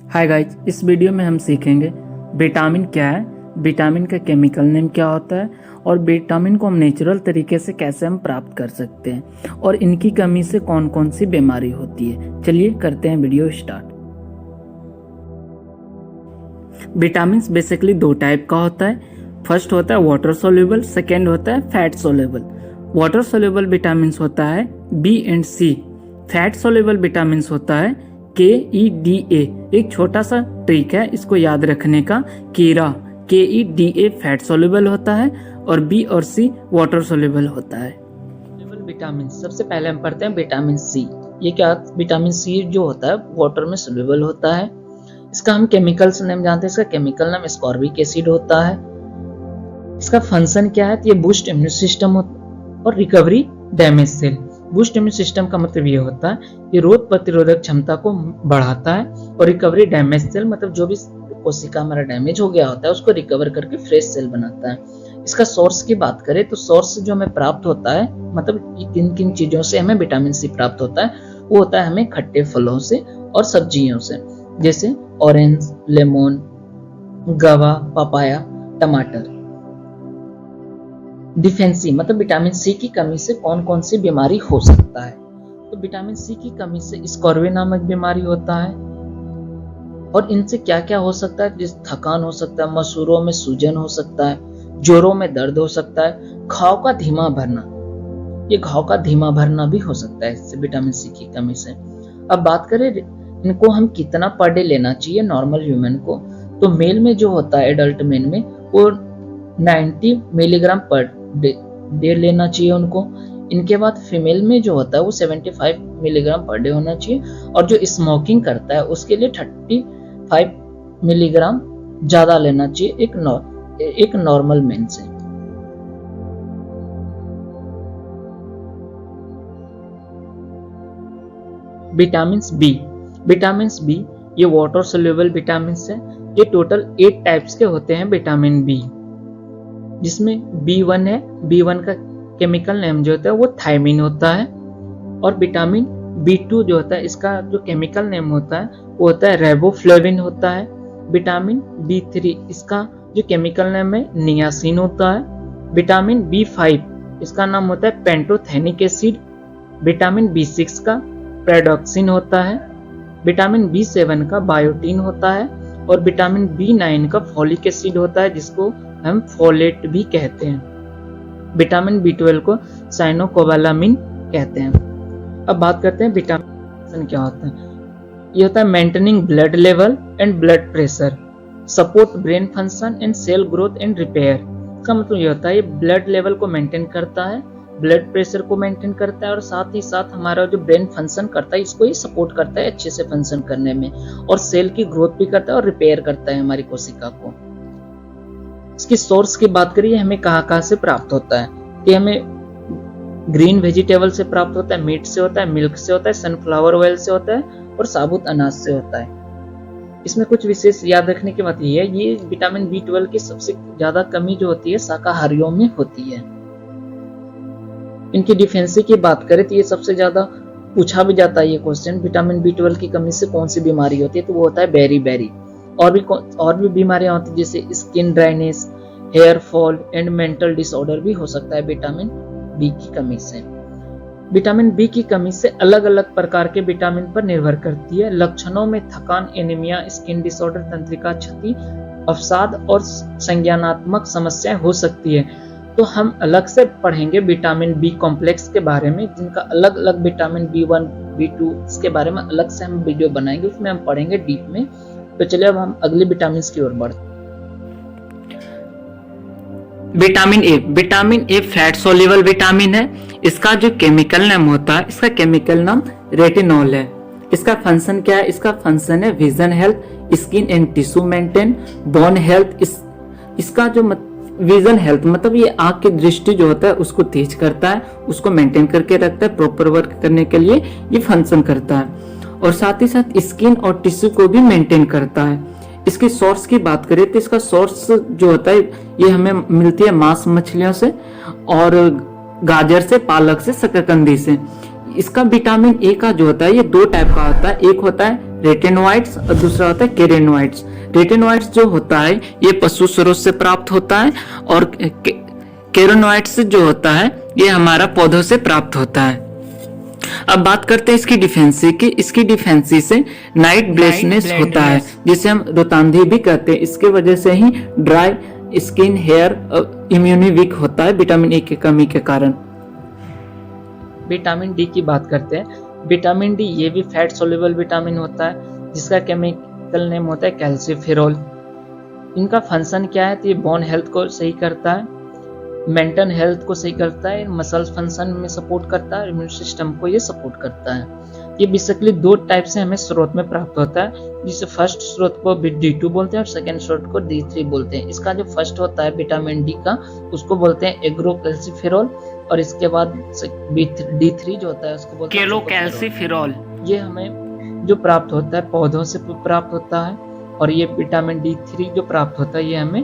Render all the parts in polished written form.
Hi guys, इस video में हम सीखेंगे विटामिन क्या है, विटामिन का केमिकल नेम क्या होता है और विटामिन को हम नेचुरल तरीके से कैसे हम प्राप्त कर सकते हैं और इनकी कमी से कौन कौन सी बीमारी होती है। चलिए करते हैं वीडियो स्टार्ट। विटामिन बेसिकली दो टाइप का होता है। फर्स्ट होता है वाटर सोल्यूबल, सेकेंड होता है fat soluble. Water soluble vitamin होता है B and C. Fat soluble vitamin होता है KEDA। एक छोटा सा ट्रिक है इसको याद रखने का। कीरा KEDA फैट सोल्यूबल होता है और B और C वाटर सोल्यूबल होता है। विटामिन सबसे पहले हम पढ़ते हैं विटामिन सी। ये क्या, विटामिन सी जो होता है वाटर में सोल्यूबल होता है। इसका हम केमिकल्स नेम जानते हैं। इसका केमिकल नाम एस्कॉर्बिक एसिड होता है। इसका फंक्शन क्या है, तो ये बूस्ट इम्यून सिस्टम और recovery damage cell. Boost immune system का मतलब ये होता है कि रोग प्रतिरोधक क्षमता को बढ़ाता है और रिकवरी डैमेज सेल मतलब जो भी कोशिका हमारा डैमेज हो गया होता है उसको रिकवर करके फ्रेश सेल बनाता है। इसका सोर्स की बात करें तो सोर्स जो हमें प्राप्त होता है, मतलब किन किन चीजों से हमें विटामिन सी प्राप्त होता है, वो होता है हमें खट्टे फलों से और सब्जियों से, जैसे ऑरेंज, लेमन, गवा, पपाया, टमाटर। डिफेंसी मतलब विटामिन सी की कमी से कौन कौन सी बीमारी हो सकता है। तो विटामिन सी की कमी से स्कॉर्वी नामक बीमारी होता है। और इनसे क्या क्या हो सकता है, जिस थकान हो सकता है, मसूरों में सूजन हो सकता है, जोड़ों में दर्द हो सकता है, घाव का धीमा भरना। ये घाव का धीमा भरना भी हो सकता है इससे विटामिन सी की कमी से। अब बात करें इनको हम कितना पर डे लेना चाहिए नॉर्मल ह्यूमन को, तो मेल में जो होता है एडल्ट मेल में वो 90 मिलीग्राम पर डे लेना चाहिए उनको। इनके बाद फीमेल में जो होता है वो 75 मिलीग्राम पर डे होना चाहिए और जो स्मोकिंग करता है उसके लिए 35 मिलीग्राम ज्यादा लेना चाहिए एक नॉर्मल मैन से। विटामिन बी ये वाटर सोल्यूबल विटामिन है। ये टोटल 8 टाइप्स के होते हैं विटामिन बी, जिसमें B1 है। B1 का केमिकल नेम जो होता है वो थायमिन होता है। और विटामिन B2 जो होता है इसका जो केमिकल नेम होता है वो होता है रेबोफ्लेविन होता है। विटामिन B3 इसका जो केमिकल नेम है नियासिन होता है। विटामिन B5 इसका नाम होता है पेंटोथेनिक एसिड। विटामिन B6 का प्रेडॉक्सिन होता है। विटामिन B7 का बायोटीन होता है और विटामिन B9 का फॉलिक एसिड होता है जिसको हम फोलेट भी कहते हैं। विटामिन B12 को साइनोकोबालामिन कहते हैं। अब बात करते हैं विटामिन क्या होता है। ये होता है maintaining blood level and blood pressure, support brain function and cell growth and repair. इसका मतलब ये होता है ये ब्लड लेवल को मेंटेन करता है, ब्लड प्रेशर को मेंटेन करता है और साथ ही साथ हमारा जो ब्रेन फंक्शन करता है इसको ये सपोर्ट करता है अच्छे से फंक्शन करने में, और सेल की ग्रोथ भी करता है और रिपेयर करता है हमारी कोशिका को। इसकी सोर्स की बात करिए हमें कहाँ से प्राप्त होता है, कि हमें ग्रीन वेजिटेबल से प्राप्त होता है, मीट से होता है, मिल्क से होता है, सनफ्लावर ऑयल से होता है और साबुत अनाज से होता है। इसमें कुछ विशेष याद रखने की बात ये है, ये विटामिन B12 की सबसे ज्यादा कमी जो होती है शाकाहारियों में होती है। इनकी डिफेंसी की बात करें तो ये सबसे ज्यादा पूछा भी जाता है ये क्वेश्चन, विटामिन B12 की कमी से कौन सी बीमारी होती है, तो वो होता है बेरी। और भी बीमारियां होती है जैसे skin dryness, hair fall and mental disorder भी हो सकता है विटामिन बी की कमी से। विटामिन बी की कमी से अलग अलग प्रकार के विटामिन पर निर्भर करती है। लक्षणों में थकान, एनीमिया, स्किन डिसऑर्डर, तंत्रिका क्षति, अवसाद और संज्ञानात्मक समस्याएं हो सकती है। तो हम अलग से पढ़ेंगे विटामिन बी कॉम्प्लेक्स के बारे में, जिनका अलग अलग विटामिन B1, B2 इसके बारे में अलग से हम वीडियो बनाएंगे, उसमें हम पढ़ेंगे डीप में। तो चलिए अब हम अगले विटामिन की ओर बढ़ते हैं। Vitamin A fat soluble vitamin है। इसका जो केमिकल नाम होता है, इसका केमिकल नाम रेटिनॉल है। इसका फंक्शन क्या है, इसका फंक्शन है vision health, skin and tissue maintain, bone health. इसका जो विजन हेल्थ मतलब ये आंख की दृष्टि जो होता है उसको तेज करता है, उसको मेंटेन करके रखता है, प्रॉपर वर्क करने के लिए ये फंक्शन करता है। और साथ ही साथ स्किन और टिश्यू को भी मेंटेन करता है। इसके सोर्स की बात करें तो इसका सोर्स जो होता है ये हमें मिलती है मांस मछलियों से और गाजर से, पालक से, शकरकंदी से। इसका विटामिन ए का जो होता है ये दो टाइप का होता है, एक होता है रेटिनोइड्स और दूसरा होता है केरेनोइड्स। रेटिनोइड्स जो होता है ये पशु स्रोत से प्राप्त होता है और केरेनोइड्स जो होता है ये हमारा पौधों से प्राप्त होता है। अब बात करते हैं इसकी डिफेंसी की। इसकी डिफेंसी से नाइट ब्लेसनेस होता है, जिसे हम रोतांधी भी कहते हैं। इसके वजह से ही dry skin, hair, immunity weak होता है विटामिन ए की कमी के कारण। विटामिन डी की बात करते हैं। विटामिन डी ये भी फैट सोल्यूबल विटामिन होता है, जिसका केमिकल नेम होता है कैल्सीफेरॉल। इनका फंक्शन क्या है, तो ये बोन हेल्थ को सही करता है, मेंटल हेल्थ को सही करता है, मसल्स फंक्शन में सपोर्ट करता है, इम्यून सिस्टम को ये सपोर्ट करता है। ये बेसिकली दो टाइप से हमें स्रोत में प्राप्त होता है, जिसे फर्स्ट स्रोत को D2 बोलते हैं और सेकंड स्रोत को D3 बोलते हैं। इसका जो फर्स्ट होता है विटामिन डी का, उसको बोलते हैं एग्रोकैल्सीफेरॉल, और इसके बाद D3 जो होता है उसको बोलते हैं केलोकैल्सीफेरॉल। ये हमें जो प्राप्त होता है पौधों से प्राप्त होता है, और ये विटामिन D3 जो प्राप्त होता है ये हमें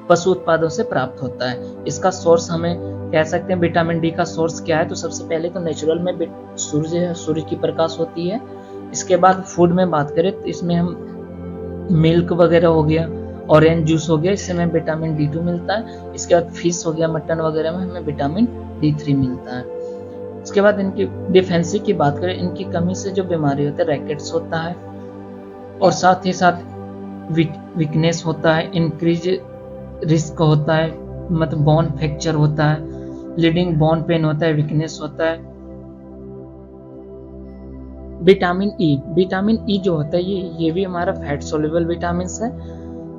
पशु उत्पादों से प्राप्त होता है। इसका सोर्स हमें कह सकते हैं विटामिन डी का सोर्स क्या है, तो सबसे पहले तो नेचुरल में सूर्य की प्रकाश होती है। इसके बाद फूड में बात करें तो इसमें हम मिल्क वगैरह हो गया, ऑरेंज जूस हो गया, इससे हमें विटामिन D2 मिलता है। इसके बाद फिश हो गया, मटन वगैरह में हमें विटामिन D3 मिलता है। इसके बाद इनकी डिफेंसी की बात करें, इनकी कमी से जो बीमारी होती है रैकेट्स होता है, और साथ ही साथ वीकनेस होता है, इंक्रीज रिस्क होता है, मतलब बोन फ्रैक्चर होता है, लीडिंग बोन पेन होता है, वीकनेस होता है। विटामिन ई जो होता है ये भी हमारा फैट सोल्यूबल विटामिन है।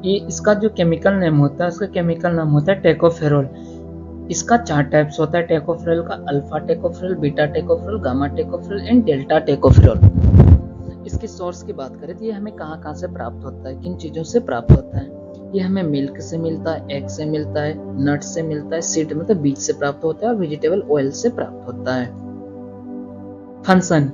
ये इसका जो केमिकल नेम होता है, उसका केमिकल नाम होता है टेकोफेरॉल। इसका 4 टाइप्स होता है टेकोफेरॉल का, alpha tocopherol, beta tocopherol, gamma tocopherol and delta tocopherol. इसके सोर्स की बात करें तो ये हमें कहाँ से प्राप्त होता है, किन चीजों से प्राप्त होता है। ये हमें मिल्क से मिलता है, एग से मिलता है, नट से मिलता है, सीड मतलब बीज से प्राप्त होता है, और वेजिटेबल ऑयल से प्राप्त होता है। फंक्शन,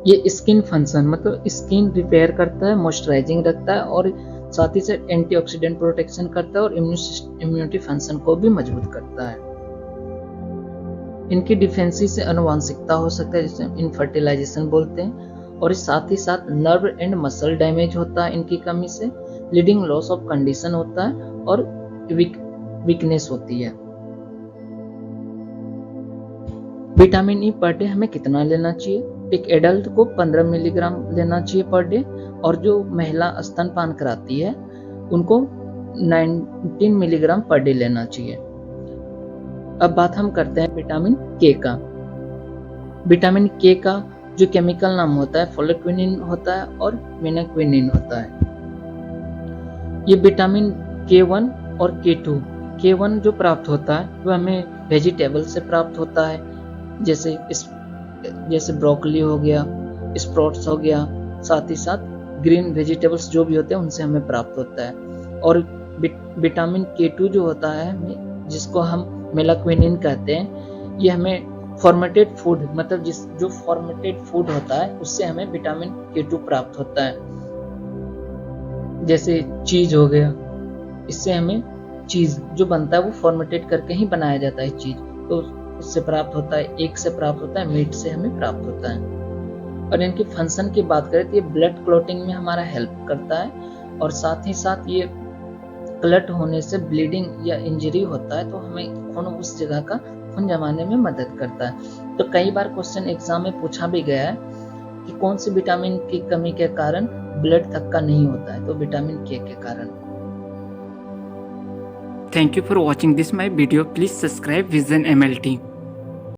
ये स्किन फंक्शन मतलब स्किन रिपेयर करता है, मॉइस्चराइजिंग रखता है, और साथ ही साथ एंटीऑक्सीडेंट प्रोटेक्शन करता है, और इम्यूनिटी फंक्शन को भी मजबूत करता है। इनकी डिफेंसी से अनुवांशिकता हो सकता है, जिसे हम इनफर्टिलाइजेशन बोलते हैं, और साथ ही साथ नर्व एंड मसल डैमेज होता है इनकी कमी से, लीडिंग लॉस ऑफ कंडीशन होता है, और वीकनेस होती है। विटामिन ई पर डे हमें कितना लेना चाहिए? एक एडल्ट को 15 मिलीग्राम लेना चाहिए पर डे, और जो महिला स्तनपान कराती है उनको 19 मिलीग्राम पर डे लेना चाहिए। अब बात हम करते हैं विटामिन के का। विटामिन के का जो केमिकल नाम होता है फोलेक्विनिन होता है और मिनाक्विनिन होता है। ये विटामिन K1 और K2, K1 जो प्राप्त होता है वो हमें वेजिटेबल से प्राप्त होता है, जैसे ब्रोकली हो गया, स्प्राउट्स हो गया, साथ ही साथ ग्रीन वेजिटेबल्स जो भी होते हैं उनसे हमें प्राप्त होता है। और विटामिन K2 जो होता है, जिसको हम मेलाक्विनिन कहते हैं, ये हमें फॉर्मेटेड फूड मतलब जो फॉर्मेटेड फूड होता है उससे हमें विटामिन K2 प्राप्त होता है, जैसे चीज हो गया, इससे हमें चीज जो बनता है वो फॉर्मेटेड करके ही बनाया जाता है चीज, तो उससे प्राप्त होता है, एग से प्राप्त होता है, मीट से हमें प्राप्त होता है। और इनके फंक्शन की बात करें तो ये ब्लड क्लॉटिंग में हमारा हेल्प करता है, और साथ ही साथ ये क्लट होने से ब्लीडिंग या इंजरी होता है तो हमें खून उस जगह का खून जमाने में मदद करता है। तो कई बार क्वेश्चन एग्जाम में पूछा भी गया है कि कौन सी विटामिन की कमी के कारण ब्लड थक्का नहीं होता है, तो विटामिन के कारण। Thank you for watching this my video. Please subscribe Vision MLT.